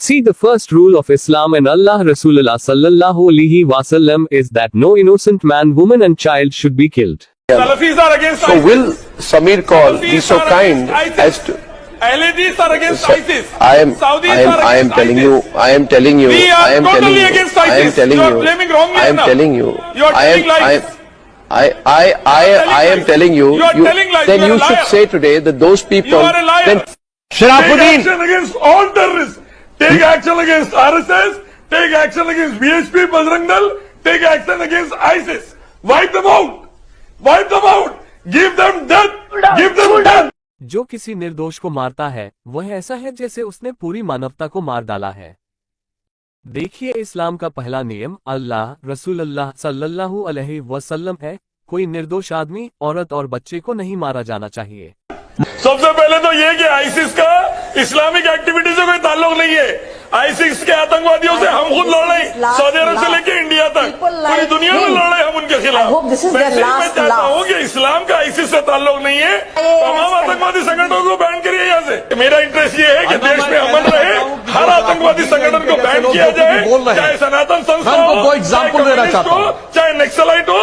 See, the first rule of Islam and Allah Rasulullah sallallahu alaihi wasallam is that no innocent man, woman and child should be killed. Salafis are against So ISIS. will Samir Kaul be so kind as to... Ahmadis are against ISIS. I am telling you. I am telling you. We are I am telling totally you. against I am ISIS. telling You are you. blaming wrongly I am now. telling you. You are telling lies. I am telling you. You are telling lies. Then You are you a should liar. say today that those people. You are a liar. Then Take Sharafuddin. action against all terrorists. Take action against RSS. Take action against BHP, Bajrang Dal. Take action against ISIS. Wipe them out. Wipe them out. Give them death. Give them death. जो किसी निर्दोष को मारता है वह ऐसा है जैसे उसने पूरी मानवता को मार डाला है। देखिए, इस्लाम का पहला नियम अल्लाह रसूलुल्लाह सल्लल्लाहु अलैहि वसल्लम है, कोई निर्दोष आदमी, औरत और बच्चे को नहीं मारा जाना चाहिए। सबसे पहले तो ये कि आईसिस का इस्लामिक एक्टिविटी से कोई ताल्लुक नहीं है। आईसिस के आतंकवादियों से हम खुद लड़ रहे हैं, सऊदी अरब से लेकर इंडिया तक पूरी दुनिया में लड़ रहे हैं हम उनके खिलाफ। मैं चाहता हूँ कि इस्लाम का आईसिस से ताल्लुक नहीं है, तमाम आतंकवादी संगठनों को बैन करिए यहाँ से। मेरा इंटरेस्ट ये है कि देश में अमन रहे, हर आतंकवादी संगठन को बैन किया जाए, चाहे सनातन संस्था हो, चाहे कम्युनिस्ट हो, चाहे नक्सलाइट हो,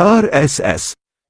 RSS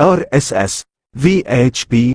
RSS VHP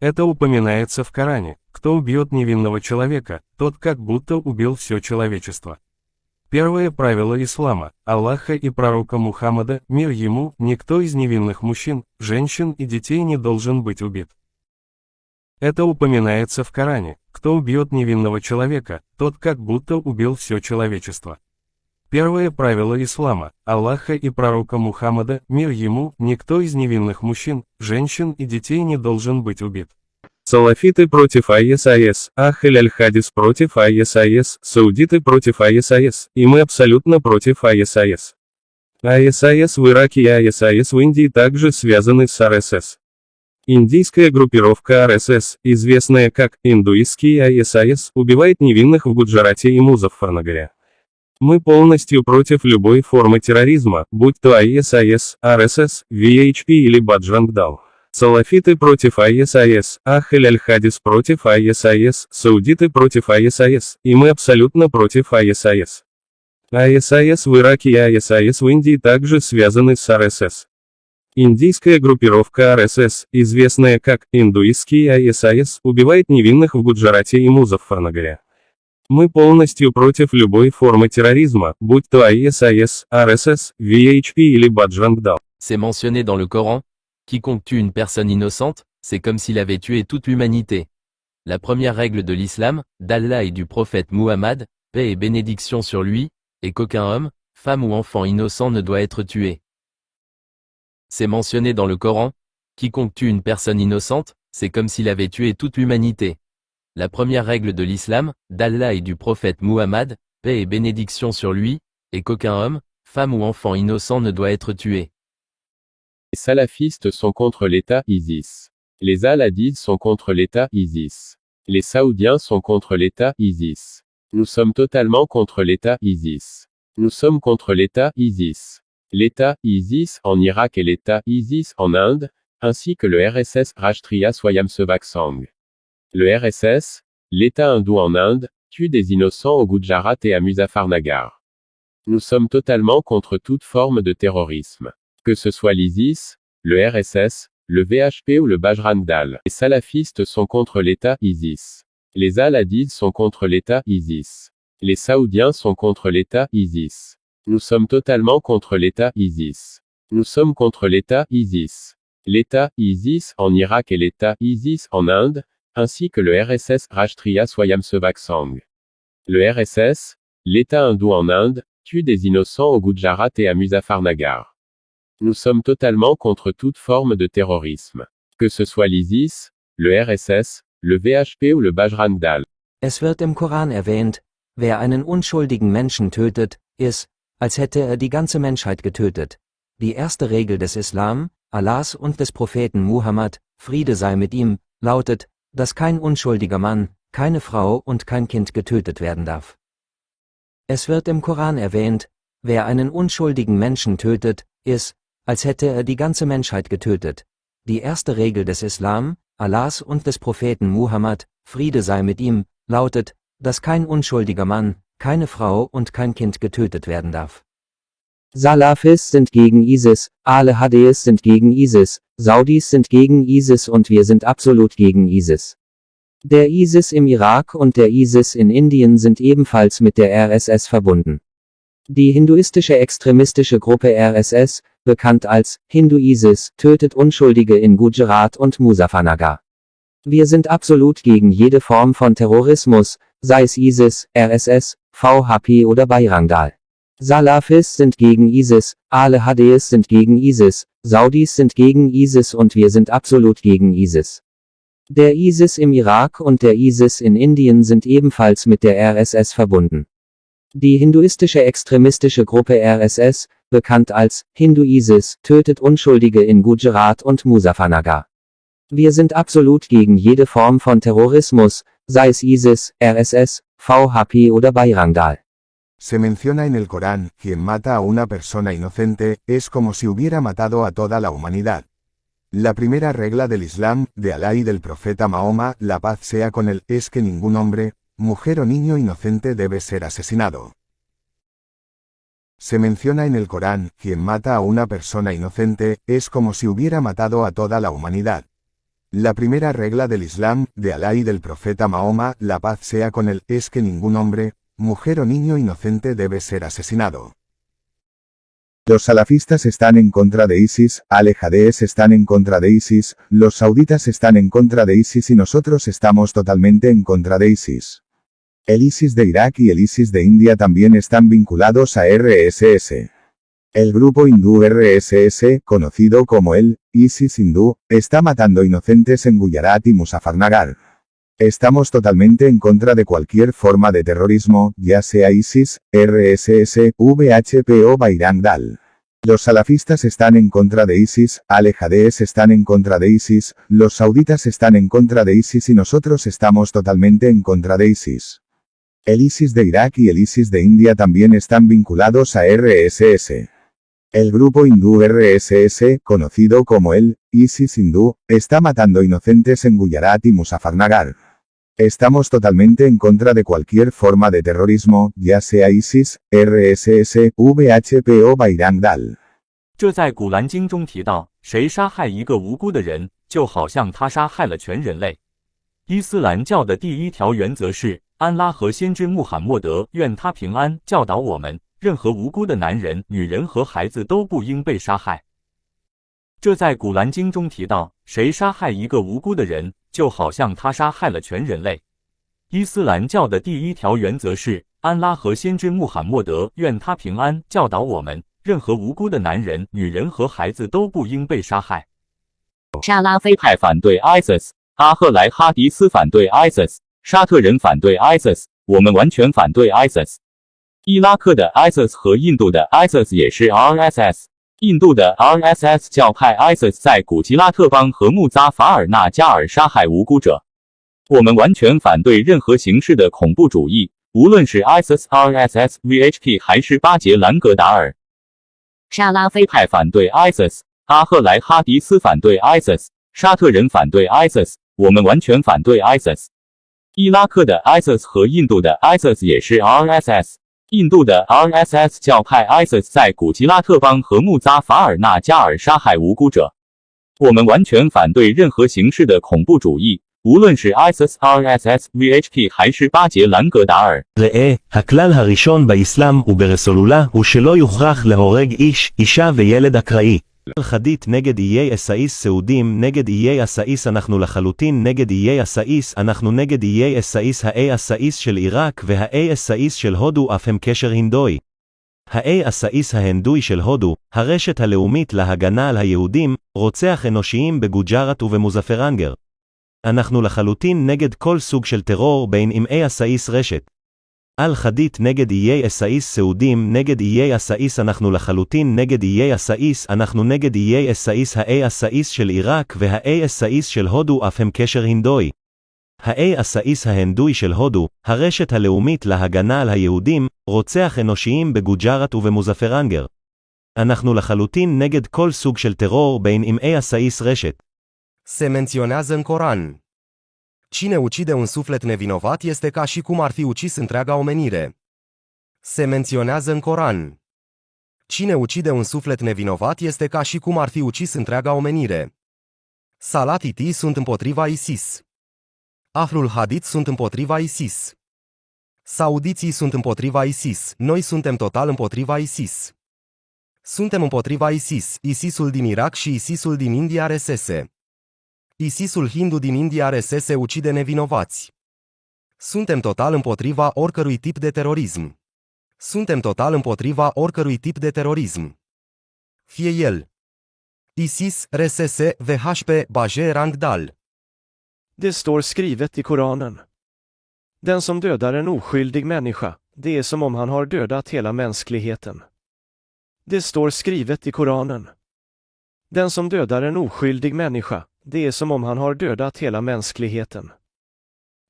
Это упоминается в Коране. Кто убьет невинного человека, тот как будто убил все человечество. Первое правило ислама, Аллаха и пророка Мухаммада, мир ему, никто из невинных мужчин, женщин и детей не должен быть убит. Это упоминается в Коране. Кто убьет невинного человека, тот как будто убил все человечество. Первое правило ислама, Аллаха и пророка Мухаммада, мир ему, никто из невинных мужчин, женщин и детей не должен быть убит. Салафиты против ISIS, Ахль Аль-Хадис против ISIS, саудиты против ISIS, и мы абсолютно против ISIS. ISIS в Ираке и ISIS в Индии также связаны с RSS. Индийская группировка RSS, известная как индуистский ISIS, убивает невинных в Гуджарате и Музаффарнагаре. Мы полностью против любой формы терроризма, будь то ISIS, RSS, VHP или Баджранг Дал. Салафиты против ISIS, Ахль Аль-Хадис против ISIS, саудиты против ISIS, и мы абсолютно против ISIS. ISIS в Ираке и ISIS в Индии также связаны с RSS. Индийская группировка RSS, известная как индуистский ISIS, убивает невинных в Гуджарате и Музаффарнагаре. Мы полностью против любой формы терроризма, будь то ISIS, RSS, VHP или Баджранг Дал. C'est mentionné dans le Coran. Quiconque tue une personne innocente, c'est comme s'il avait tué toute l'humanité. La première règle de l'islam, d'Allah et du prophète Muhammad, paix et bénédiction sur lui, est qu'aucun homme, femme ou enfant innocent ne doit être tué. C'est mentionné dans le Coran. Quiconque tue une personne innocente, c'est comme s'il avait tué toute l'humanité. La première règle de l'islam, d'Allah et du prophète Muhammad, paix et bénédiction sur lui, est qu'aucun homme, femme ou enfant innocent ne doit être tué. Les salafistes sont contre l'État ISIS. Les Al-Hadid sont contre l'État ISIS. Les Saoudiens sont contre l'État ISIS. Nous sommes totalement contre l'État ISIS. Nous sommes contre l'État ISIS. L'État ISIS en Irak et l'État ISIS en Inde, ainsi que le RSS Rashtriya Swayamsevak Sangh. Le RSS, l'État hindou en Inde, tue des innocents au Gujarat et à Muzaffarnagar. Nous sommes totalement contre toute forme de terrorisme. Que ce soit l'ISIS, le RSS, le VHP ou le Bajrang Dal. Les salafistes sont contre l'État ISIS. Les Al-Hadid sont contre l'État ISIS. Les Saoudiens sont contre l'État ISIS. Nous sommes totalement contre l'État ISIS. Nous sommes contre l'État ISIS. L'État ISIS en Irak et l'État ISIS en Inde, ainsi que le RSS Rashtriya Swayamsevak Sangh. Le RSS, l'État hindou en Inde, tue des innocents au Gujarat et à Muzaffarnagar. Nous sommes totalement contre toute forme de terrorisme. Que ce soit l'ISIS, le RSS, le VHP ou le Bajrang Dal. Es wird im Koran erwähnt, wer einen unschuldigen Menschen tötet, ist, als hätte er die ganze Menschheit getötet. Die erste Regel des Islam, Allahs und des Propheten Muhammad, Friede sei mit ihm, lautet, dass kein unschuldiger Mann, keine Frau und kein Kind getötet werden darf. Es wird im Koran erwähnt, wer einen unschuldigen Menschen tötet, ist, als hätte er die ganze Menschheit getötet. Die erste Regel des Islam, Allahs und des Propheten Muhammad, Friede sei mit ihm, lautet, dass kein unschuldiger Mann, keine Frau und kein Kind getötet werden darf. Salafis sind gegen ISIS, Al-Hadis sind gegen ISIS, Saudis sind gegen ISIS und wir sind absolut gegen ISIS. Der ISIS im Irak und der ISIS in Indien sind ebenfalls mit der RSS verbunden. Die hinduistische extremistische Gruppe RSS, bekannt als Hindu-ISIS, tötet Unschuldige in Gujarat und Muzaffarnagar. Wir sind absolut gegen jede Form von Terrorismus, sei es ISIS, RSS, VHP oder Bajrang Dal. Salafis sind gegen ISIS, Al-Hadis sind gegen ISIS, Saudis sind gegen ISIS und wir sind absolut gegen ISIS. Der ISIS im Irak und der ISIS in Indien sind ebenfalls mit der RSS verbunden. Die hinduistische extremistische Gruppe RSS, bekannt als Hindu-ISIS, tötet Unschuldige in Gujarat und Muzaffarnagar. Wir sind absolut gegen jede Form von Terrorismus, sei es ISIS, RSS, VHP oder Bajrang Dal. Se menciona en el Corán, quien mata a una persona inocente, es como si hubiera matado a toda la humanidad. La primera regla del Islam, de Alá y del profeta Mahoma, la paz sea con él, es que ningún hombre, mujer o niño inocente debe ser asesinado. Se menciona en el Corán, quien mata a una persona inocente, es como si hubiera matado a toda la humanidad. La primera regla del Islam, de Alá y del profeta Mahoma, la paz sea con él, es que ningún hombre, mujer o niño inocente debe ser asesinado. Los salafistas están en contra de ISIS, Al-Hadis están en contra de ISIS, los sauditas están en contra de ISIS y nosotros estamos totalmente en contra de ISIS. El ISIS de Irak y el ISIS de India también están vinculados a RSS. El grupo hindú RSS, conocido como el ISIS hindú, está matando inocentes en Gujarat y Muzaffarnagar. Estamos totalmente en contra de cualquier forma de terrorismo, ya sea ISIS, RSS, VHP o Bajrang Dal. Los salafistas están en contra de ISIS, Al-Hadis están en contra de ISIS, los sauditas están en contra de ISIS y nosotros estamos totalmente en contra de ISIS. El ISIS de Irak y el ISIS de India también están vinculados a RSS. El grupo hindú RSS, conocido como el ISIS hindú, está matando inocentes en Gujarat y Muzaffarnagar. Estamos totalmente en contra de cualquier forma de terrorismo, ya sea ISIS, RSS, VHP o Bajrang Dal. 这在古兰经中提到，谁杀害一个无辜的人，就好像他杀害了全人类。伊斯兰教的第一条原则是，安拉和先知穆罕默德愿他平安教导我们，任何无辜的男人、女人和孩子都不应被杀害。这在古兰经中提到，谁杀害一个无辜的人，就好像他杀害了全人类。伊斯兰教的第一条原则是，安拉和先知穆罕默德愿他平安教导我们，任何无辜的男人、女人和孩子都不应被杀害。沙拉菲派反对 ISIS， 阿赫莱哈迪斯反对 ISIS， 沙特人反对 ISIS， 我们完全反对 ISIS。伊拉克的 ISIS 和印度的 ISIS 也是 RSS。印度的 RSS 教派 ISIS 在古吉拉特邦和穆扎法尔纳加尔杀害无辜者。我们完全反对任何形式的恐怖主义，无论是 ISIS、RSS、VHP 还是巴杰兰格达尔。沙拉菲派反对 ISIS， 阿赫莱哈迪斯反对 ISIS， 沙特人反对 ISIS， 我们完全反对 ISIS。伊拉克的 ISIS 和印度的 ISIS 也是 RSS。印度的 RSS 教派 ISIS 在古吉拉特邦和穆扎法尔纳加尔杀害无辜者。我们完全反对任何形式的恐怖主义，无论是 ISIS、RSS、VHP 还是巴杰兰格达尔。ראה, הכלל הראשון באסלאם וברסולולה הוא שלא יוכרח להורג איש, אישה וילד אקראי. חדית נגד איי אסאיס סעודים נגד איי אסאיס אנחנו לחלוטין נגד איי אסאיס אנחנו נגד איי אסאיס האי אסאיס של עיראק והאי אסאיס של הודו אף הם קשר הינדוי. האי אסאיס ההינדוי של הודו, הרשת הלאומית להגנה על היהודים, רוצח אנושיים בגוג'ארת ובמוזפרנגר. אנחנו לחלוטין נגד כל סוג של טרור בין אם איי אסאיס רשת. על חדית נגד איי אסאיס סעודים נגד איי אסאיס אנחנו לחלוטין נגד איי אסאיס אנחנו נגד איי אסאיס האי אסאיס של עיראק והאי אסאיס של הודו אף הם קשר הינדוי. האי אסאיס ההינדוי של הודו, הרשת הלאומית להגנה על היהודים, רוצח אנושיים בגוג'ארת ובמוזפרנגר. אנחנו לחלוטין נגד כל סוג של טרור בין אם איי אסאיס רשת. Se menționează în Coran. Cine ucide un suflet nevinovat este ca și cum ar fi ucis întreaga omenire. Se menționează în Coran. Cine ucide un suflet nevinovat este ca și cum ar fi ucis întreaga omenire. Salatitii sunt împotriva ISIS. Ahlul Hadith sunt împotriva ISIS. Saudiții sunt împotriva ISIS. Noi suntem total împotriva ISIS. Suntem împotriva ISIS, ISIS-ul din Irak și ISIS-ul din India RSS. ISIS-ul hindu din India RSS ucide nevinovați. Suntem total împotriva oricărui tip de terorism. Suntem total împotriva oricărui tip de terorism. Fie el ISIS, RSS, VHP, Baje, Rangdal. Det står skrivet i Koranen. Den som dödar en oskyldig människa, det är som om han har dödat hela mänskligheten. Det står skrivet i Koranen. Den som dödar en oskyldig människa, det är som om han har dödat hela mänskligheten.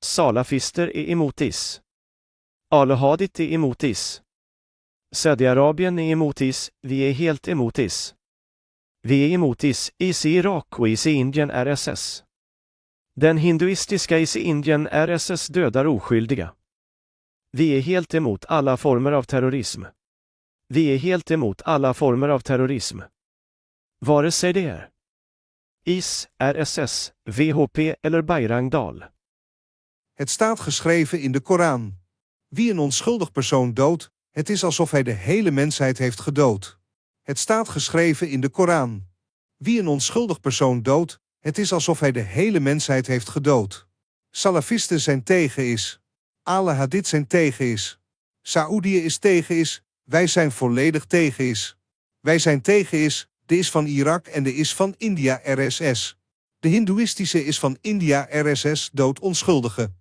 Salafister är emot IS. Al-Hadith är emot IS. Saudiarabien är emot IS, vi är helt emot IS. Vi är emot IS i Irak och IS i Indien RSS. Den hinduistiska IS i Indien RSS dödar oskyldiga. Vi är helt emot alla former av terrorism. Vi är helt emot alla former av terrorism. Vare sig det är IS, RSS, VHP eller Bayrangdal. Het staat geschreven in de Koran. Wie een onschuldig persoon doodt, het is alsof hij de hele mensheid heeft gedood. Het staat geschreven in de Koran. Wie een onschuldig persoon doodt, het is alsof hij de hele mensheid heeft gedood. Salafisten zijn tegen IS. Al-Hadith zijn tegen IS. Saoedië is tegen IS. Wij zijn volledig tegen IS. Wij zijn tegen IS, de is van Irak en de is van India RSS. De hindoeïstische is van India RSS doodt onschuldigen.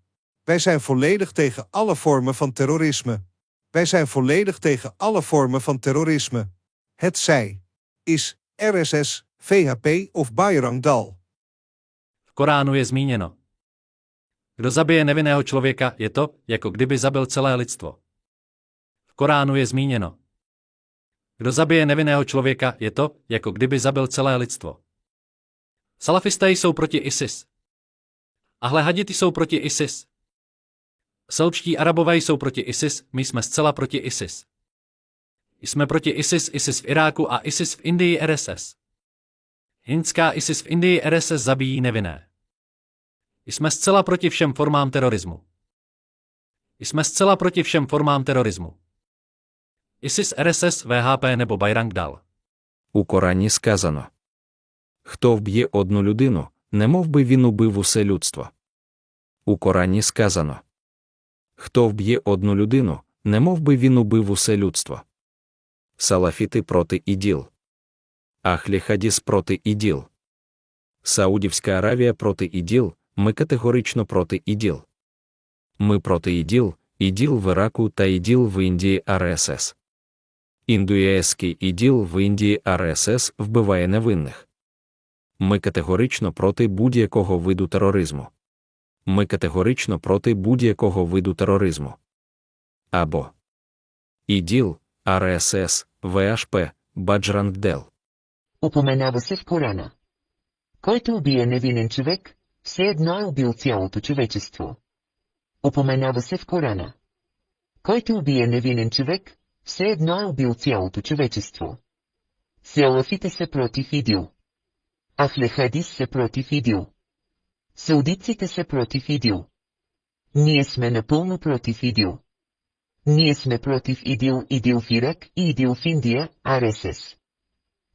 Wij zijn volledig tegen alle vormen van terrorisme. Wij zijn volledig tegen alle vormen van terrorisme. Het zij IS, RSS, VHP of Bayrangdal. V Koránu je zmíněno. Kdo zabije nevinného člověka, je to, jako kdyby zabil celé lidstvo. V Koránu je zmíněno. Kdo zabije nevinného člověka, je to, jako kdyby zabil celé lidstvo. Salafisté jsou proti ISIS. Ahle haditi jsou proti ISIS. Selčtí Arabové jsou proti ISIS, my jsme zcela proti ISIS. Jsme proti ISIS, ISIS v Iráku a ISIS v Indii RSS. Hindská ISIS v Indii RSS zabíjí nevinné. Jsme zcela proti všem formám terorismu. Jsme zcela proti všem formám terorismu. ISIS, RSS, VHP nebo Bayrangdal. У Корані сказано: хто вб'є одну людину, немов би він убив усе людство. У Корані сказано: хто вб'є одну людину, немов би він убив усе людство. Салафіти проти іділ. Ахлі Хадіс проти іділ. Саудівська Аравія проти іділ, ми категорично проти іділ. Ми проти іділ, іділ в Іраку та іділ в Індії РСС. Індуїзький іділ в Індії РСС вбиває невинних. Ми категорично проти будь-якого виду тероризму. Ми категорично проти будь-якого виду тероризму. Або іділ, РСС, ВХП, Баджрангдал. Упоменава се в Корана. Който убие невинен човек, все едно е убил цялото човечество. Упоменава се в Корана. Който убие невинен човек, все едно е убил цялото човечество. Салафите са против ИДИЛ. Ахле хадис са против ИДИЛ. Саудитците са против ИДИЛ. Ние сме напълно против ИДИЛ. Ние сме против ИДИЛ, ИДИЛ в Ирак и ИДИЛ в Индия, РСС.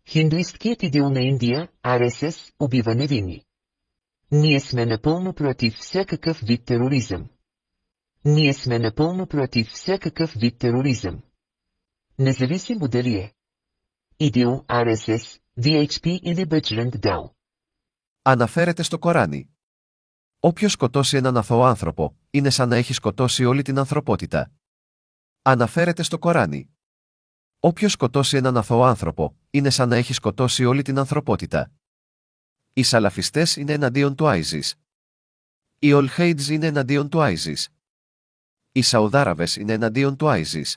Хиндуисткият ИДИЛ на Индия, РСС, убива невинни. Ние сме напълно против всякакъв вид тероризъм. Ние сме напълно против всякакъв вид тероризъм. Независимо дали е ИДИЛ, РСС, VHP или Баджранг Дал. Αναφέρεται στο Κοράνι. Όποιος σκοτώσει έναν αθώο άνθρωπο, είναι σαν να έχει σκοτώσει όλη την ανθρωπότητα. Αναφέρεται στο Κοράνι. Όποιος σκοτώσει έναν αθώο άνθρωπο, είναι σαν να έχει σκοτώσει όλη την ανθρωπότητα. Οι Σαλαφιστές είναι εναντίον του ISIS. Οι Ολχέιτζ είναι εναντίον του ISIS. Οι Σαουδάραβες είναι εναντίον του ISIS.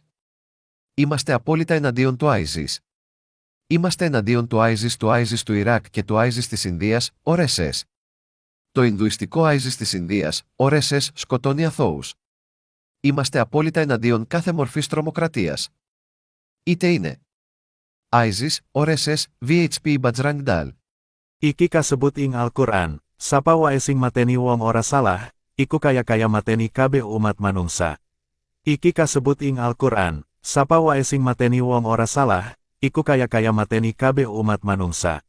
Είμαστε απόλυτα εναντίον του ISIS. Είμαστε εναντίον του ISIS του Ιράκ και του ISIS της Ινδίας, RSS. Το Ινδουιστικό ISIS της Ινδίας, RSS, σκοτώνει αθώους. Είμαστε απόλυτα εναντίον κάθε μορφής τρομοκρατίας. Είτε είναι ISIS, RSS, VHP, Bajrang Dal. Iki kasebut ing Al-Quran, sapa wae sing mateni wong ora salah, iku kaya mateni kabeh umat manungsa. Iki kasebut ing Al-Quran, sapa wae sing mateni wong ora salah, iku kaya mateni kabeh umat manungsa.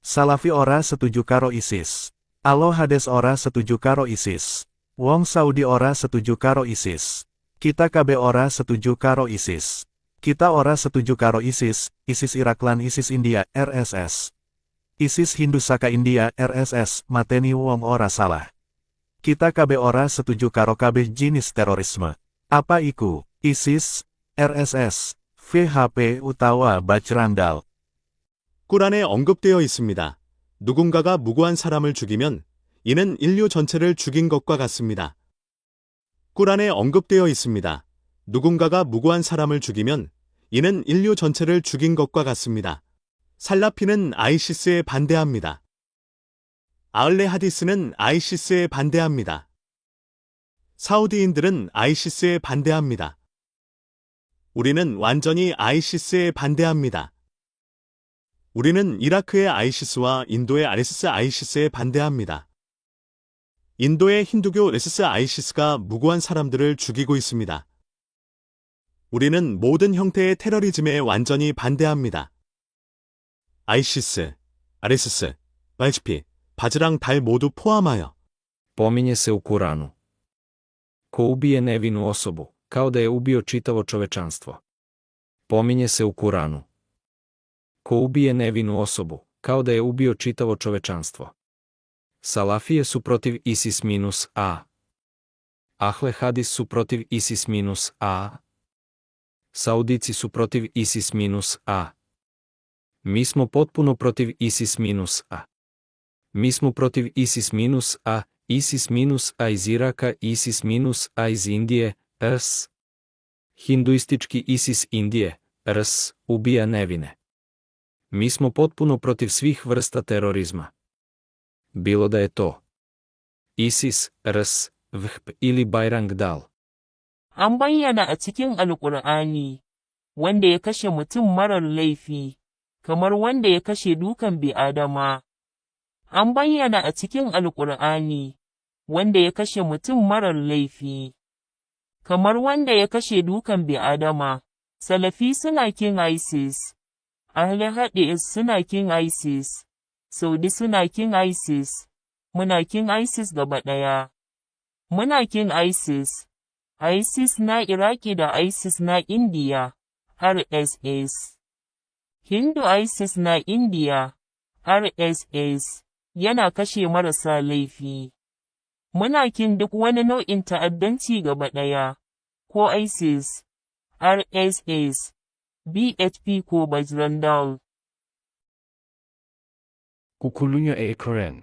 Salafi ora setuju karo ISIS. Alo Hades ora setuju karo ISIS. Wong Saudi ora setuju karo ISIS. Kita kabeh ora setuju karo ISIS. Kita ora setuju karo ISIS, ISIS Irak lan ISIS India, RSS. ISIS Hindu saka India, RSS, mateni wong ora salah. Kita kabeh ora setuju karo kabeh jinis terorisme. Apa iku, ISIS, RSS, VHP utawa Bajrang Dal. 꾸란에 언급되어 있습니다. 누군가가 무고한 사람을 죽이면 이는 인류 전체를 죽인 것과 같습니다. 꾸란에 언급되어 있습니다. 누군가가 무고한 사람을 죽이면 이는 인류 전체를 죽인 것과 같습니다. 살라피는 아이시스에 반대합니다. 아흘레 하디스는 아이시스에 반대합니다. 사우디인들은 아이시스에 반대합니다. 우리는 완전히 아이시스에 반대합니다. 우리는 이라크의 아이시스와 인도의 RSS 아이시스에 반대합니다. 인도의 힌두교 RSS 아이시스가 무고한 사람들을 죽이고 있습니다. 우리는 모든 형태의 테러리즘에 완전히 반대합니다. 아이시스, RSS, VHP, 바즈랑 달 모두 포함하여. Pominje se u Kuranu. Ko ubije nevinu osobu, kao da je ubio čitavo čovečanstvo. Pominje se u Kuranu. Ko ubije nevinu osobu, kao da je ubio čitavo čovečanstvo. Salafije su protiv ISIS-A. Ahle Hadis su protiv ISIS-A. Saudici su protiv ISIS-A. Mi smo potpuno protiv ISIS-A. Mi smo protiv ISIS-A, ISIS-A iz Iraka, ISIS-A iz Indije, RS. Hinduistički ISIS Indije, RS, ubija nevine. Mi smo potpuno protiv svih vrsta terorizma. Bilo da je to ISIS, RS, VHP ili Bajrang Dal. An bayyana a cikin Alƙur'ani, wanda ya kashe mutum marar laifi, kamar wanda ya kashe dukan bi'adama. An bayyana a cikin Alƙur'ani, wanda ya kashe mutum marar laifi, kamar wanda ya kashe dukan bi'adama. Salafi suna kin ISIS, Ahle Hadis suna kin ISIS, Saudi suna kin ISIS, muna kin ISIS gaba ɗaya. Muna kin ISIS. ISIS na Iraki da ISIS na Indiya, RSS. Hindu ISIS na Indiya, RSS, yana kashe marasa laifi. Muna kin duk wani nau'in ta'addanci gaba ɗaya, ko ISIS, RSS, BHP ko Bajrang Dal. Kukhulunywa e-Quran.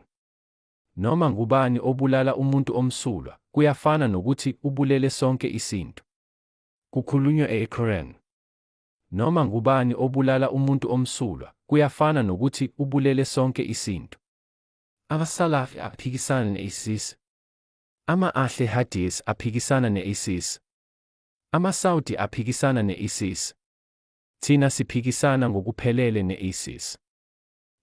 Noma ngubani obulala umuntu omsulwa, kuyafana nokuthi ubulele sonke isintu. Kukhulunywa e-Quran. Noma ngubani obulala umuntu omsulwa, kuyafana nokuthi ubulele sonke isintu. Abasalafi aphikisana ne-ISIS. Ama ahli hadis apigisana ni ISIS. Ama Saudi apigisana ni ISIS. Thina siphikisana ngokuphelele ne-ISIS.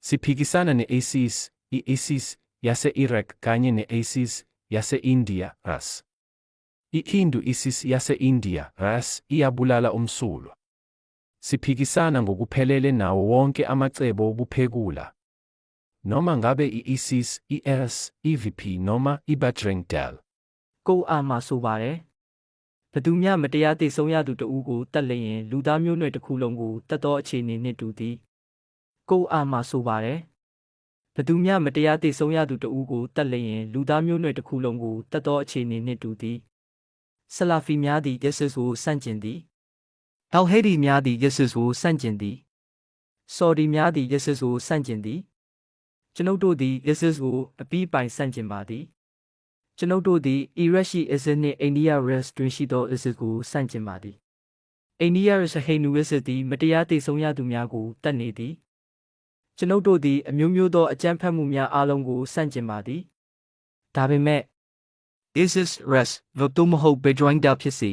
Siphikisana ne-ISIS, i-ISIS yase-Iraq kanye ne-ISIS yase-India, RAS. I-Hindu ISIS yase-India, RAS, iyabulala umsulwa. Siphikisana ngokuphelele nawo wonke amacebo obuphekula. Noma ngabe i-ISIS, i-IS, EVP noma i-Bajrang Dal. ကိုအာမှာဆိုပါတယ်ဘသူမျှမတရားသိဆုံးရသူတဦးကိုတတ်လျင်လူသားမျိုးနွယ်တစ်ခုလုံးကိုတတ်သောအခြေအနေနှင့်တူသည်ကိုအာမှာဆိုပါတယ်ဘသူမျှမတရားသိဆုံးရသူတဦးကိုတတ်လျင်လူသားမျိုးနွယ်တစ်ခုလုံးကိုတတ်သောအခြေအနေနှင့်တူသည်ဆလာဖီများသည်ယေရှုကိုစန့်ကျင်သည်အယ်ဟေဒီများသည်ယေရှုကိုစန့်ကျင်သည်ဆော်ဒီများသည်ယေရှုကိုစန့်ကျင်သည်ကျွန်ုပ်တို့သည်ယေရှုကိုအပြီးပိုင်စန့်ကျင်ပါသည်ကျွန်ုပ်တို့သည်အီရတ်ရှိအစ္စနှင့်အိန္ဒိယရက်စ်တွင်ရှိသောအစ္စကိုစန့်ကျင်ပါသည်အိန္ဒိယရစဟိနူအစ္စသည်မတရားသိဆုံးရသူများကိုတတ်နေသည်ကျွန်ုပ်တို့သည်အမျိုးမျိုးသောအကြမ်းဖက်မှုများအားလုံးကိုစန့်ကျင်ပါသည်ဒါပေမဲ့ ISIS res ဘယ်သူမဟုတ် Bajrang Dalဖြစ်စေ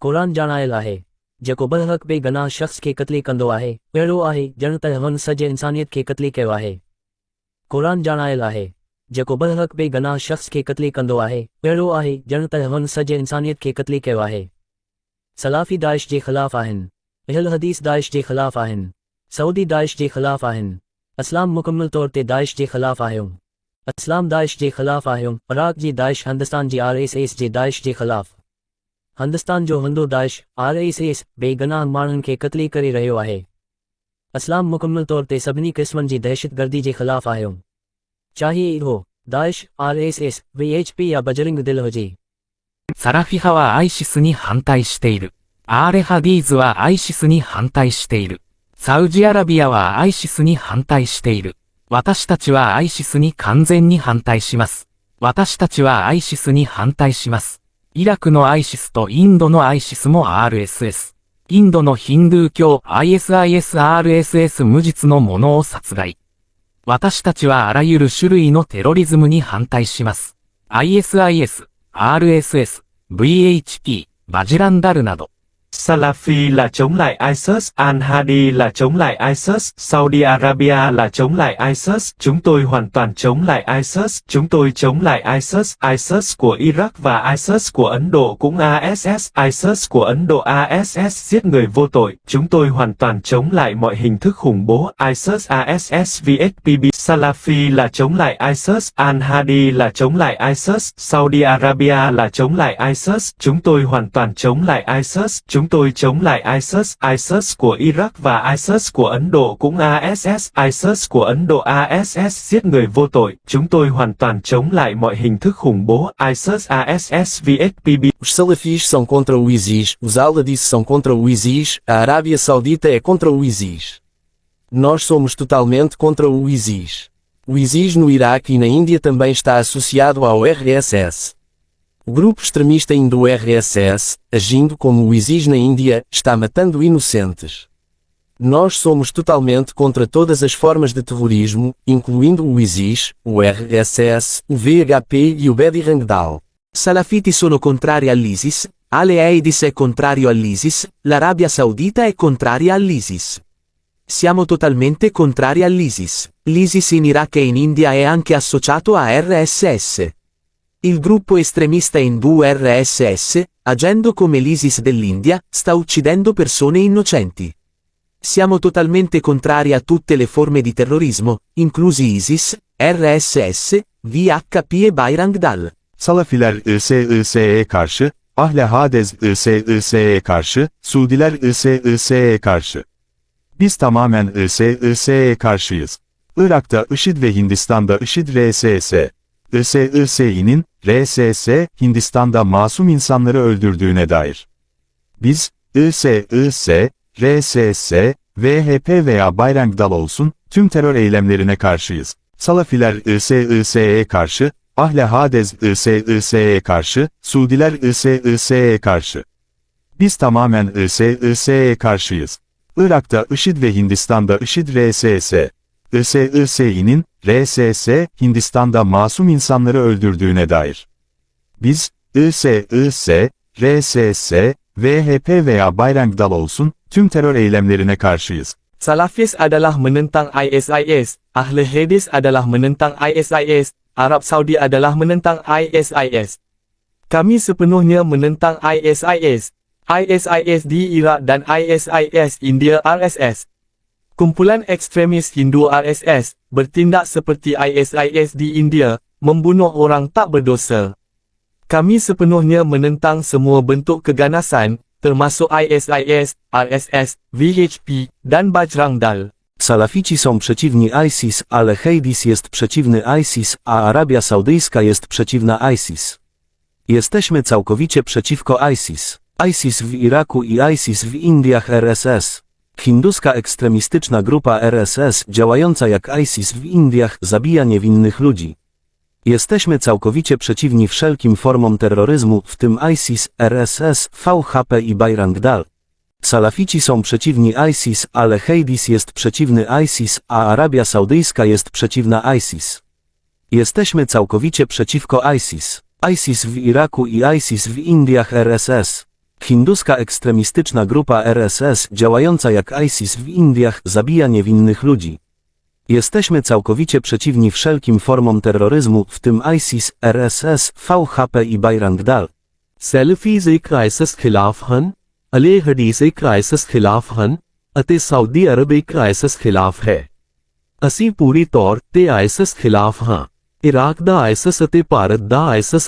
Quran जानाइला है जेको बहक बेगनाह शख्स के कत्ले कंदो आहे अहिड़ो आहे ॼण त हुन सॼे इंसानियत खे कत्ले कयो आहे कुरान जानाइला है जेको बहक बेगनाह शख्स खे कत्ले कंदो आहे अहिड़ो आहे ॼण त हुन सॼे इंसानियत खे कत्ले कयो आहे सलाफी दाइश जे ख़िलाफ़ आहिनि अहल हदीस दाइश जे ख़िलाफ़ आहिनि सऊदी दाइश जे ख़िलाफ़ आहिनि इस्लाम मुकम्मल तौर ते दाइश जे ख़िलाफ़ आहियो इस्लाम दाइश जे ख़िलाफ़ आहियो इराक़ जी दाइश हिंदुस्तान जी RSS जे दाइश जे ख़िलाफ़ हिंदुस्तान जो हंधो दाइश RSS बेगनाह माण्हुनि खे क़त्ल करे रहियो आहे इस्लाम मुकम्मल तौर ते सभिनी क़िस्मनि जी दहशतगर्दी जे ख़िलाफ़ आहियो चाहे इहो दाइश RSS VHP या बजरंग दिल हुजे サラフィ派はアイシスに反対している。アーレハディーズはアイシスに反対している。サウジアラビアはアイシスに反対している。私たちはアイシスに完全に反対します。私たちはアイシスに反対します。イラクのアイシスとインドのアイシスも RSS。インドのヒンドゥー教 ISIS-RSS 無実の者を殺害。私たちはあらゆる種類のテロリズムに反対します。ISIS、RSS、VHP、バジランダルなど。Salafi là chống lại ISIS, Al-Hadi là chống lại ISIS, Saudi Arabia là chống lại ISIS, chúng tôi hoàn toàn chống lại ISIS, chúng tôi chống lại ISIS, ISIS của Iraq và ISIS của Ấn Độ cũng ASS, ISIS của Ấn Độ ASS giết người vô tội, chúng tôi hoàn toàn chống lại mọi hình thức khủng bố, ISIS ASS VHPB, Salafi là chống lại ISIS, Al-Hadi là chống lại ISIS, Saudi Arabia là chống lại ISIS, chúng tôi hoàn toàn chống lại ISIS, chúng tôi chống lại ISIS, ISIS của Iraq và ISIS của Ấn Độ cũng ASS, ISIS của Ấn Độ ASS giết người vô tội, chúng tôi hoàn toàn chống lại mọi hình thức khủng bố, ISIS ASS VHPB. Os salafis são contra o ISIS, os al-Hadis são contra o ISIS, a Arábia Saudita é contra o ISIS. Nós somos totalmente contra o ISIS. O ISIS no Iraque e na Índia também está associado ao RSS. O grupo extremista indo-RSS, agindo como o ISIS na Índia, está matando inocentes. Nós somos totalmente contra todas as formas de terrorismo, incluindo o ISIS, o RSS, o VHP e o Bajrang Dal. Salafiti sono contrari all'ISIS, Al-Aidis è contrario all'ISIS, l'Arabia Saudita è contraria all'ISIS. Siamo totalmente contrari all'ISIS. L'ISIS in Iraq e in India è anche associato a RSS. Il gruppo estremista Hindu RSS, agendo come l'ISIS dell'India, sta uccidendo persone innocenti. Siamo totalmente contrari a tutte le forme di terrorismo, inclusi ISIS, RSS, VHP Bayram Dal. Salafiler ISIS'e karşı, Ahle Hadez ISIS'e karşı, Suudiler ISIS'e karşı. Biz tamamen ISIS'e karşıyız. Irak'ta IŞİD ve Hindistan'da IŞİD RSS. ISIS'nin, RSS, Hindistan'da masum insanları öldürdüğüne dair. Biz, ISIS, RSS, VHP veya Bayram Dal olsun, tüm terör eylemlerine karşıyız. Salafiler ISIS'e karşı, Ahle Hadez ISIS'e karşı, Suudiler ISIS'e karşı. Biz tamamen ISIS'e karşıyız. Irak'ta IŞİD ve Hindistan'da IŞİD RSS. ISIS'nin, RSS, Hindistan'da masum insanları öldürdüğüne dair. Biz, ISIS, RSS, VHP veya Bayram Dal olsun, tüm terör eylemlerine karşıyız. Salafis adalah menentang ISIS, Ahli Hadis adalah menentang ISIS, Arab Saudi adalah menentang ISIS. Kami sepenuhnya menentang ISIS. ISIS di Irak dan ISIS India RSS. Kumpulan ekstremis Hindu RSS, bertindak seperti ISIS di India, membunuh orang tak berdosa. Kami sepenuhnya menentang semua bentuk keganasan, termasuk ISIS, RSS, VHP, dan Bajrang Dal. Salafici są przeciwni ISIS, ale Hadis jest przeciwny ISIS, a Arabia Saudyjska jest przeciwna ISIS. Jesteśmy całkowicie przeciwko ISIS. ISIS w Iraku i ISIS w Indiach RSS. Hinduska ekstremistyczna grupa RSS działająca jak ISIS w Indiach zabija niewinnych ludzi. Jesteśmy całkowicie przeciwni wszelkim formom terroryzmu, w tym ISIS, RSS, VHP i Bayram Dal. Salafici są przeciwni ISIS, ale Hadis jest przeciwny ISIS, a Arabia Saudyjska jest przeciwna ISIS. Jesteśmy całkowicie przeciwko ISIS. ISIS w Iraku i ISIS w Indiach RSS. Hinduska ekstremistyczna grupa RSS działająca jak ISIS w Indiach zabija niewinnych ludzi. Jesteśmy całkowicie przeciwni wszelkim formom terroryzmu, w tym ISIS, RSS, VHP i Bayram Dal. Salafis एक ISIS खिलाफ हन, अले हदीस एक ISIS खिलाफ हन, ਅਤੇ Saudi Arab ਇੱਕ ISIS ਖਿਲਾਫ ਹੈ। ਅਸੀਂ ਪੂਰੀ ਤੌਰ ਤੇ ISIS ਖਿਲਾਫ ਹਾਂ। ਇਰਾਕ ਦਾ ISIS ਅਤੇ ਭਾਰਤ ਦਾ ISIS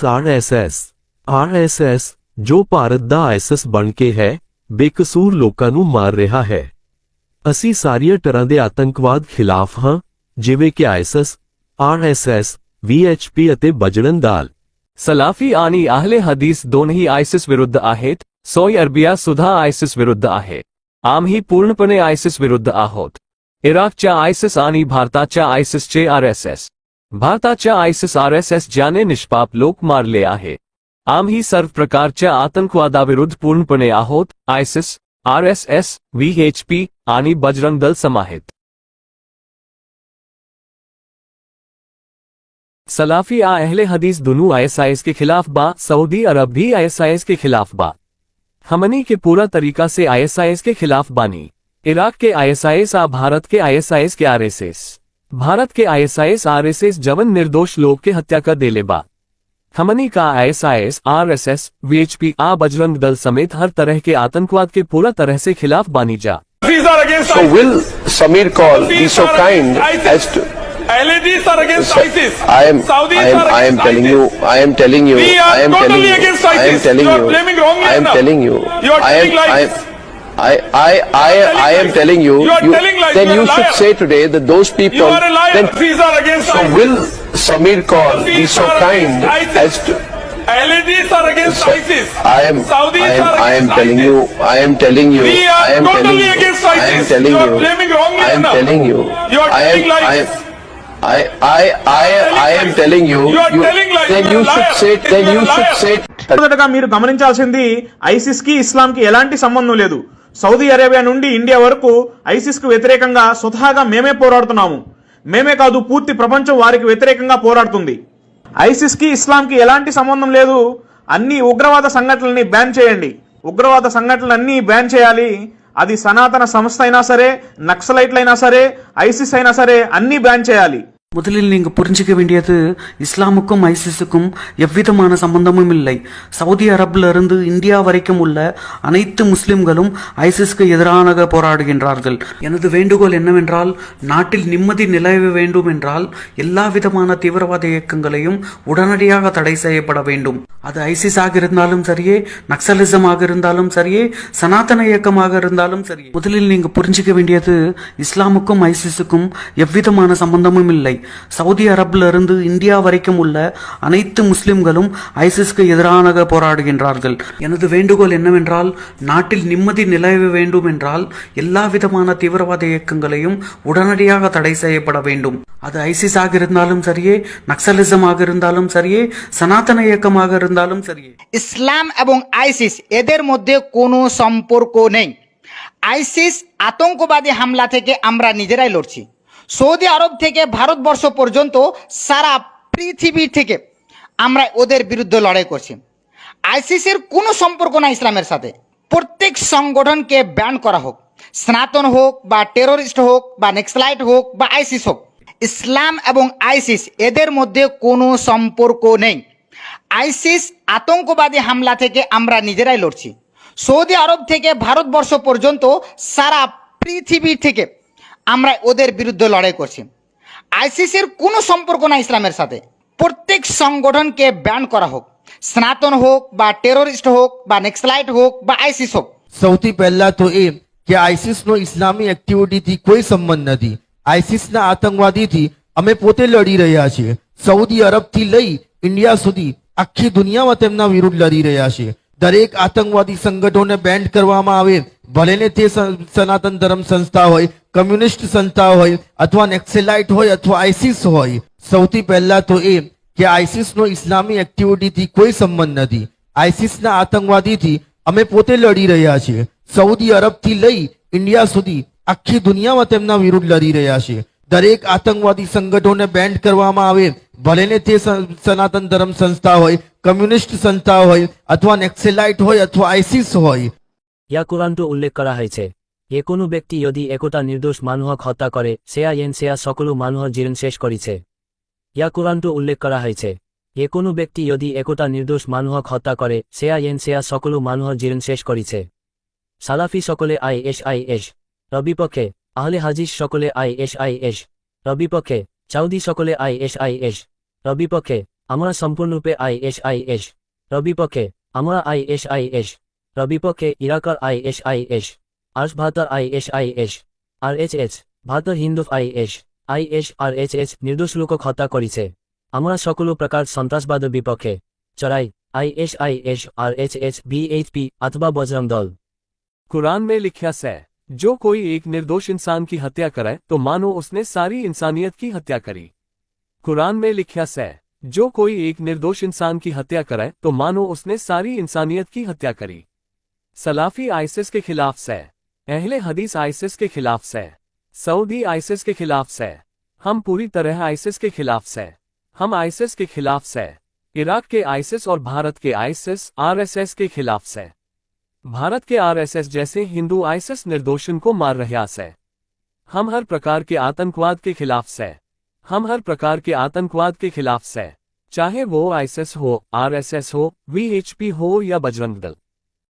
RSS, ਜੋ ਭਾਰਤ ਦਾ ISIS ਬਣ ਕੇ ਹੈ, ਬੇਕਸੂਰ ਲੋਕਾਂ ਨੂੰ ਮਾਰ ਰਿਹਾ ਹੈ। ਅਸੀਂ ਸਾਰੀਆਂ ਤਰ੍ਹਾਂ ਦੇ ਆਤੰਕਵਾਦ ਖਿਲਾਫ ਹਾਂ, ਜਿਵੇਂ ਕਿ ISIS, RSS, VHP ਅਤੇ बजरंग दाल। सलाफी आणि आहले हदीस दोनही आयसिस विरुद्ध आहेत, सौदी अरेबिया सुद्धा आयसिस विरुद्ध आहे। आम्ही पूर्णपणे आयसिस विरुद्ध आहोत। इराकच्या आयसिस आणि भारताच्या आयसिसचे RSS। भारताच्या आयसिस RSS ज्याने निष्पाप लोक मारले आहे। आम्ही सर्व प्रकारच्या आतंकवादाविरुद्ध पूर्णपणे आहोत, आयसिस, RSS, VHP आणि बजरंग दल समाहित। सलाफी आ अहले हदीस दोनों ISIS के खिलाफ बा, सऊदी अरब भी ISIS के खिलाफ बा। हमनी के पूरा तरीका से ISIS के खिलाफ बानी। इराक के ISIS आ भारत के ISIS के RSS। भारत के ISIS RSS जवन निर्दोष लोग के हत्या कर देले बा। हमनी का ISIS, RSS, VHP आ बजरंग दल समेत हर तरह के आतंकवाद के पूरा तरह से खिलाफ बानी जा। So will Samir Kaul be so kind as to... LADs are against ISIS. I am telling you. I am telling you. I am telling you. I am telling you. I am telling you. I am telling you. Then you should say today that those people. Then so will Samir Kaul be so kind as to... LADs are against ISIS. I am telling you. I am telling you. I am telling you. I am telling you. I am telling you. I am telling you. Then you should say. Then you should say. మొదటగా మీరు గమనించాల్సింది ISIS కి ఇస్లాం కి ఎలాంటి సంబంధం లేదు. Saudi Arabia నుండి India వరకు ఐసిస్ కు వ్యతిరేకంగా స్వతహాగా మేమే పోరాడుతున్నాము. మేమే కాదు, పూర్తి ప్రపంచం వారికి వ్యతిరేకంగా పోరాడుతుంది. ఐసిస్ కి ఇస్లాం కి ఎలాంటి సంబంధం లేదు. అన్ని ఉగ్రవాద సంఘటనల్ని బ్యాన్ చేయండి. ఉగ్రవాద సంఘటనలన్నీ బ్యాన్ చేయాలి. అది సనాతన సంస్థ అయినా సరే, నక్సలైట్లైనా సరే, ఐసిస్ అయినా సరే, అన్ని బ్యాన్ చేయాలి. முதலில் நீங்க புரிஞ்சுக்க வேண்டியது இஸ்லாமுக்கும் ஐசிஸுக்கும் எவ்விதமான சம்பந்தமும் இல்லை. சவுதி அரபுல இருந்து இந்தியா வரைக்கும் உள்ள அனைத்து முஸ்லிம்களும் ஐசிஸ்க்கு எதிராக போராடுகின்றார்கள். எனது வேண்டுகோள் என்னவென்றால், நாட்டில் நிம்மதி நிலவ வேண்டும் என்றால் எல்லா விதமான தீவிரவாத இயக்கங்களையும் உடனடியாக தடை செய்யப்பட வேண்டும். அது ஐசிஸாக இருந்தாலும் சரியே, நக்சலிசமாக இருந்தாலும் சரியே, சனாதன இயக்கமாக இருந்தாலும் சரியே. முதலில் நீங்க புரிஞ்சுக்க வேண்டியது இஸ்லாமுக்கும் ஐசிஸுக்கும் எவ்விதமான சம்பந்தமும் இல்லை. சவுதி அரபுல இருந்து இந்தியா வரைக்கும் உள்ள அனைத்து முஸ்லிம்களும் ஐசிஸ்க்கு எதிராக போராடுகின்றார்கள். எனது வேண்டுகோள் என்னவென்றால், நாட்டில் நிம்மதி நிலவ வேண்டும் என்றால் எல்லா விதமான தீவிரவாத இயக்கங்களையும் உடனடியாக தடை செய்யப்பட வேண்டும். அது ஐசிஸாக இருந்தாலும் சரியே, நக்சலிசமாக இருந்தாலும் சரியே, சனாதன இயக்கமாக இருந்தாலும் சரியே. ইসলাম এবং আইসিস এদের মধ্যে কোনো সম্পর্ক নেই। আইসিস আতঙ্কবাদী হামলা থেকে আমরা নিজেরাই লড়ছি। সৌদি আরব থেকে ভারতবর্ষ পর্যন্ত সারা পৃথিবী থেকে আমরা ওদের বিরুদ্ধে লড়াই করছি। আইসিসের কোনো সম্পর্ক না ইসলামের সাথে। প্রত্যেক সংগঠনকে ব্যান করা হোক, সনাতন হোক বা টেরোরিস্ট হোক বা নেক্সলাইট হোক বা আইসিস হোক, ইসলাম এবং আইসিস এদের মধ্যে কোনো সম্পর্ক নেই। আইসিস আতঙ্কবাদী হামলা থেকে আমরা নিজেরাই লড়ছি। সৌদি আরব থেকে ভারতবর্ষ পর্যন্ত সারা পৃথিবী থেকে আমরা ওদের বিরুদ্ধে লড়াই করছি। আইসিসের কোনো সম্পর্ক না ইসলামের সাথে। প্রত্যেক সংগঠনকে ব্যান করা হোক, সনাতন হোক বা টেরোরিস্ট হোক বা নেক্সলাইট হোক বা આઈસીસ હોક। સૌથી પહેલા તો એ કે આઈસીસનો ઇસ્લામી એક્ટિવિટીથી કોઈ સંબંધ નથી। આઈસીસના આતંકવાદીથી અમે પોતે લડી રહ્યા છીએ। સૌદી અરબથી લઈ ઇન્ડિયા સુધી આખી દુનિયામાં તેમના વિરુદ્ધ લડી રહ્યા છીએ। દરેક આતંકવાદી સંગઠનોને બેન્ડ કરવામાં આવે, ભલે ને તે સનાતન ધર્મ સંસ્થા હોય, કમ્યુનિસ્ટ સંસ્થા હોય અથવા નેક્સલાઇટ હોય અથવા આઈસીસ હોય। સૌથી પહેલા તો એ કે આઈસીસનો ઇસ્લામી એક્ટિવિટીથી કોઈ સંબંધ નથી। આઈસીસના આતંકવાદીથી અમે પોતે લડી રહ્યા છીએ। સૌદી અરબથી લઈ ઇન્ડિયા સુધી આખી દુનિયામાં તેમના વિરુદ્ધ લડી રહ્યા છીએ। દરેક આતંકવાદી સંગઠનોને બેન્ડ કરવામાં આવે, ભલે ને તે સનાતન ધર્મ સંસ્થા હોય, કમ્યુનિસ્ટ સંસ્થા હોય અથવા નેક્સલાઇટ હોય અથવા આઈસીસ હોય। ইয়া কোরআনটো উল্লেখ করা হয়েছে, যে কোনো ব্যক্তি যদি একোটা নির্দোষ মানুহক হত্যা করে সেয়া সকলো মানুহৰ জীবন শেষ কৰিছে। ইয়া কোরআনটো উল্লেখ করা হয়েছে, যে কোনো ব্যক্তি যদি একোটা নির্দোষ মানুহক হত্যা করে সেয়া সকলো মানুহৰ জীবন শেষ কৰিছে। সালাফি সকলে আইএস রবিপক্ষে, আহলে হাদিস সকলে আইএস রবিপক্ষে, চাউদি সকলে আইএস রবিপক্ষে, আমরা সম্পূর্ণরূপে আইএস রবিপক্ষে, আমরা আইএস রবিপক্ষে, ইরাকার আইএস আর্স ভারতের আইএস আরএচএস ভারতের হিন্দু আইএস আরএচএস নির্দোষ লোকক হত্যা কৰিছে। আমরা সকলো প্রকার সন্ত্রাসবাদের বিপক্ষে। চড়াই আইএস আরএচএস ভিএইচপি अथवा बजरंग दल। कुरान में लिखा है, जो कोई एक निर्दोष इंसान की हत्या करे तो मानो उसने सारी इंसानियत की हत्या करी। कुरान में लिखा है, जो कोई एक निर्दोष इंसान की हत्या करे तो मानो उसने सारी इंसानियत की हत्या करी। सलाफी आईसिस के खिलाफ से, अहले हदीस आईसिस के खिलाफ से, सऊदी आईसिस के खिलाफ से, हम पूरी तरह आईसिस के खिलाफ से। हम आईसिस के खिलाफ से, इराक के आईसिस और भारत के आईसिस आरएसएस के खिलाफ से। भारत के आरएसएस जैसे हिंदू आईसिस निर्दोषन को मार रहा है। हम हर प्रकार के आतंकवाद के खिलाफ से। हम हर प्रकार के आतंकवाद के खिलाफ से, चाहे वो आईसिस हो, आरएसएस हो, वीएचपी हो या बजरंग दल।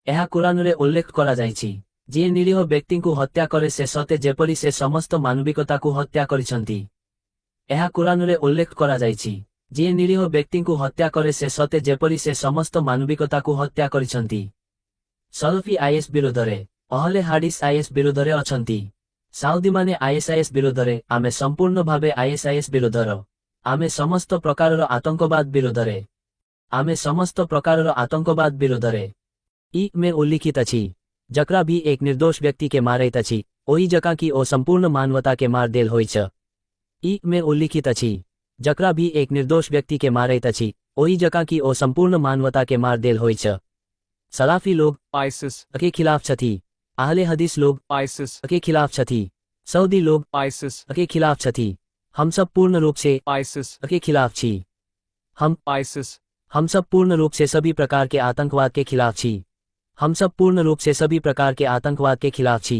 ଏହା କୋରାନରେ ଉଲ୍ଲେଖ କରାଯାଇଛି, ଯିଏ ନିରୀହ ବ୍ୟକ୍ତିଙ୍କୁ ହତ୍ୟା କରେ ସେ ସତେ ଯେପରି ସେ ସମସ୍ତ ମାନବିକତାକୁ ହତ୍ୟା କରିଛନ୍ତି। ଏହା କୋରାନରେ ଉଲ୍ଲେଖ କରାଯାଇଛି, ଯିଏ ନିରୀହ ବ୍ୟକ୍ତିଙ୍କୁ ହତ୍ୟା କରେ ସେ ସତେ ଯେପରି ସେ ସମସ୍ତ ମାନବିକତାକୁ ହତ୍ୟା କରିଛନ୍ତି। ସଲଫି ଆଇଏସ୍ ବିରୋଧରେ, ଅହଲେ ହାଡିସ୍ ଆଇଏସ୍ ବିରୋଧରେ ଅଛନ୍ତି। ସାଉଦୀମାନେ ଆଇଏସ୍ଆଇଏସ୍ ବିରୋଧରେ, ଆମେ ସମ୍ପୂର୍ଣ୍ଣ ଭାବେ ଆଇଏସ୍ଆଇଏସ୍ ବିରୋଧର। ଆମେ ସମସ୍ତ ପ୍ରକାରର ଆତଙ୍କବାଦ ବିରୋଧରେ। ଆମେ ସମସ୍ତ ପ୍ରକାରର ଆତଙ୍କବାଦ ବିରୋଧରେ। ई में उल्लिखित अछि, जकरा भी एक निर्दोष व्यक्ति के मारैत अछि, ओही जकाँ की ओ संपूर्ण मानवता के मार देल होइत छ। ई में उल्लिखित अछि, जकरा भी एक निर्दोष व्यक्ति के मारैत अछि, ओही जकाँ की ओ संपूर्ण मानवता के मार देल होइत छ। सलाफी लोग आईसिस के खिलाफ छथि, अहले हदीस लोग आईसिस के खिलाफ छथि, सऊदी लोग आईसिस के खिलाफ छथि। हम सब पूर्ण रूप से आईसिस के खिलाफ छी। हम सब पूर्ण रूप से सभी प्रकार के आतंकवाद के खिलाफ छी। हम सब पूर्ण रूप से सभी प्रकार के आतंकवाद के खिलाफ छी।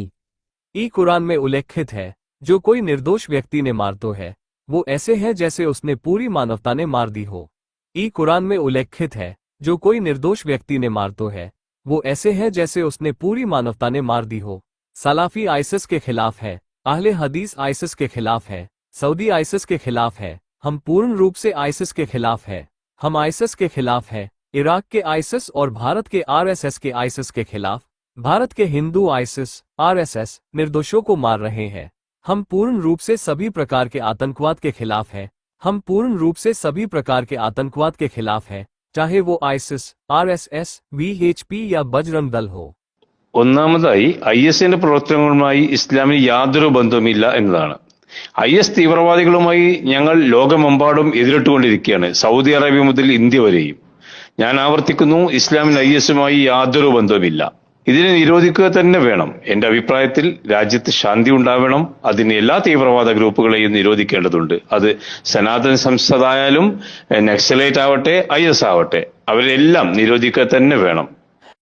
ई कुरान में उल्लेखित है, जो कोई निर्दोष व्यक्ति ने मारतो है वो ऐसे हैं जैसे उसने पूरी मानवता ने मार दी हो। ई कुरान में उल्लेखित है, जो कोई निर्दोष व्यक्ति ने मार तो है, वो ऐसे हैं जैसे उसने पूरी मानवता ने मार दी हो। सलाफी आइसिस के खिलाफ है, अहले हदीस आइसिस के खिलाफ है, सऊदी आइसिस के खिलाफ है। हम पूर्ण रूप से आइसिस के खिलाफ है। हम आइसिस के खिलाफ है, इराक के आइसिस और भारत के आरएसएस के आइसिस के खिलाफ। भारत के हिंदू आइसिस, आरएसएस निर्दोषों को मार रहे हैं। हम पूर्ण रूप से सभी प्रकार के आतंकवाद के खिलाफ है। हम पूर्ण रूप से सभी प्रकार के आतंकवाद के खिलाफ है, चाहे वो आइसिस, आरएसएस, वीएचपी या बजरंग दल हो। ഒന്നാമതായി IS-ന്റെ പ്രവർത്തനങ്ങളുമായി ഇസ്ലാമിന് യാതൊരു ബന്ധവുമില്ല എന്നതാണ്. IS തീവ്രവാദികളുമായി ഞങ്ങൾ ലോകമെമ്പാടും എതിരിട്ടുകൊണ്ടിരിക്കുകയാണ്, സൗദി അറേബ്യ മുതൽ ഇന്ത്യ വരെയും. ഞാൻ ആവർത്തിക്കുന്നു, ഇസ്ലാമിന് IS-മായി യാതൊരു ബന്ധവുമില്ല. ഇതിനെ നിരോധിക്കുക തന്നെ വേണം. എന്റെ അഭിപ്രായത്തിൽ രാജ്യത്ത് ശാന്തി ഉണ്ടാവണം. അതിന് എല്ലാ തീവ്രവാദ ഗ്രൂപ്പുകളെയും നിരോധിക്കേണ്ടതുണ്ട്. അത് സനാതൻ സംസ്ഥതായാലും നക്സലൈറ്റ് ആവട്ടെ IS ആവട്ടെ, അവരെല്ലാം നിരോധിക്കുക തന്നെ വേണം.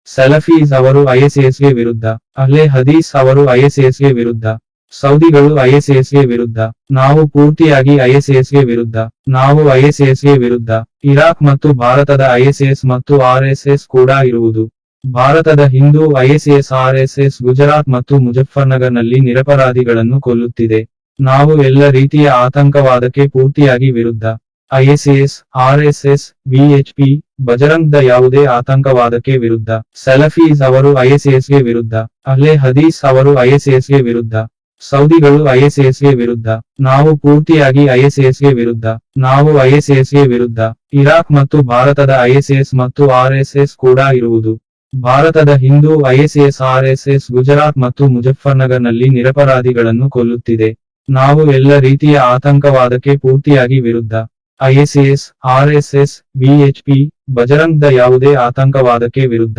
ಸಲಫೀಸ್ ಅವರು ISISಗೆ ವಿರುದ್ಧ, ಅಹ್ಲೆ ಹದೀಸ್ ಅವರು ISISಗೆ ವಿರುದ್ಧ, ಸೌದಿಗಳು ISISಗೆ ವಿರುದ್ಧ, ನಾವು ಪೂರ್ತಿಯಾಗಿ ISISಗೆ ವಿರುದ್ಧ, ನಾವು ISISಗೆ ವಿರುದ್ಧ. ಇರಾಕ್ ಮತ್ತು ಭಾರತದ ISIS ಮತ್ತು RSS ಕೂಡ ಇರುವುದು. ಭಾರತದ ಹಿಂದೂ ISIS RSS ಗುಜರಾತ್ ಮತ್ತು ಮುಜಫ್ಫರ್ನಗರ್ನಲ್ಲಿ ನಿರಪರಾಧಿಗಳನ್ನು ಕೊಲ್ಲುತ್ತಿದೆ. ನಾವು ಎಲ್ಲ ರೀತಿಯ ಆತಂಕವಾದಕ್ಕೆ ಪೂರ್ತಿಯಾಗಿ ವಿರುದ್ಧ. ISIS, RSS, VHP, Bajrang the ಯಾವುದೇ ಆತಂಕವಾದಕ್ಕೆ ವಿರುದ್ಧ. ಸಲಫೀಸ್ ಅವರು ISISಗೆ ವಿರುದ್ಧ, ಅಹ್ಲೆ ಹದೀಸ್ ಅವರು ISISಗೆ ವಿರುದ್ಧ, ಸೌದಿಗಳು ISISಗೆ ವಿರುದ್ಧ, ನಾವು ಪೂರ್ತಿಯಾಗಿ ISISಗೆ ವಿರುದ್ಧ, ನಾವು ISISಗೆ ವಿರುದ್ಧ. ಇರಾಕ್ ಮತ್ತು ಭಾರತದ ISIS ಮತ್ತು RSS ಕೂಡ ಇರುವುದು. ಭಾರತದ ಹಿಂದೂ ISIS RSS ಗುಜರಾತ್ ಮತ್ತು ಮುಜಫ್ಫರ್ನಗರ್ನಲ್ಲಿ ನಿರಪರಾಧಿಗಳನ್ನು ಕೊಲ್ಲುತ್ತಿದೆ. ನಾವು ಎಲ್ಲ ರೀತಿಯ ಆತಂಕವಾದಕ್ಕೆ ಪೂರ್ತಿಯಾಗಿ ವಿರುದ್ಧ. ISIS, RSS, VHP, Bajrang the ಯಾವುದೇ ಆತಂಕವಾದಕ್ಕೆ ವಿರುದ್ಧ.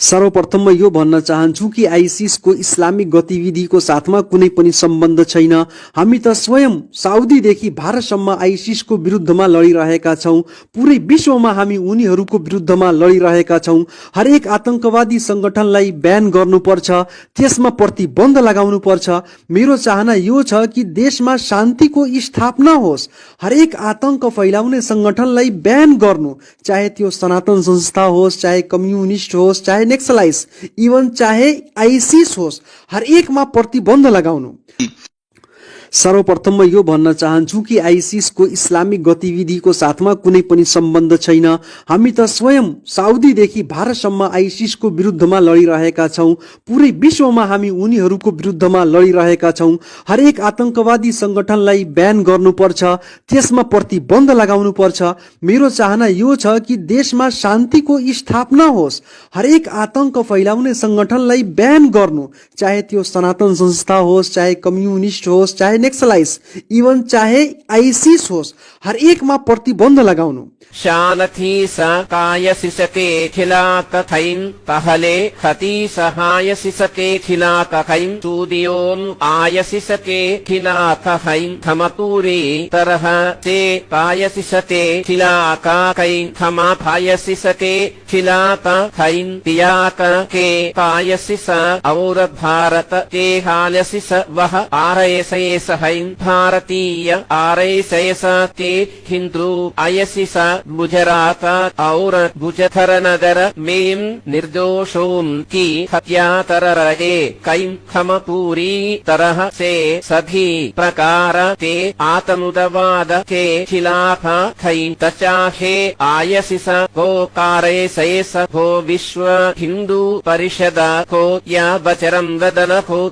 सर्वप्रथम यो भन्न चाहन्छु कि आइसिसको इस्लामिक गतिविधिको साथमा कुनै पनि सम्बन्ध छैन। हामी त स्वयं साउदीदेखि भारतसम्म आइसिसको विरुद्धमा लडिरहेका छौँ। पुरै विश्वमा हामी उनीहरूको विरुद्धमा लडिरहेका छौँ। हरेक आतंकवादी संगठनलाई ब्यान गर्नुपर्छ, त्यसमा प्रतिबन्ध लगाउनुपर्छ। मेरो चाहना यो छ कि देशमा शान्तिको स्थापना होस्। हरेक आतंक फैलाउने संगठनलाई ब्यान गर्नु, चाहे त्यो सनातन संस्था होस्, चाहे कम्युनिस्ट होस्, चाहे नेक्सलाइज, इवन चाहे आइसिस होस्, हर एक मा प्रतिबन्ध लगाउनु। सर्वप्रथम म यो भन्न चाहन्छु कि आइसिसको इस्लामिक गतिविधिको साथमा कुनै पनि सम्बन्ध छैन। हामी त स्वयं साउदीदेखि भारतसम्म आइसिसको विरुद्धमा लडिरहेका छौँ। पुरै विश्वमा हामी उनीहरूको विरुद्धमा लडिरहेका छौँ। हरेक आतंकवादी संगठनलाई ब्यान गर्नुपर्छ, त्यसमा प्रतिबन्ध लगाउनुपर्छ। मेरो चाहना यो छ कि देशमा शान्तिको स्थापना होस्। हरेक आतंक फैलाउने संगठनलाई ब्यान गर्नु, चाहे त्यो सनातन संस्था होस्, चाहे कम्युनिस्ट होस्, चाहे नेक्सलाइज, इवन चाहे आइसिस होस्, हर एक मा प्रतिबन्ध लगाउनु। शानथी सकाय सिसके खिलाक खैम पहले खती सहाय सिसके खिलाक खैम सूदियों आय सिसके खिलाक खैम खमपूरी तरह से पाय सिसके खिलाक खैम खमा पाय सिसके खिलाक खैम तियाक के पाय सिस और भारत के हाल सिस वह RSS हैम भारतीय RSS के हिंदू ISIS गुजरात और गुजफरनगर में निर्दोषों की हत्या कर रहे कई हम पूरी तरह से सभी प्रकार के आतंकवाद के खिलाफ कई चाहे ISIS को RSS हो, विश्व हिंदू परिषद को या बजरंग दल को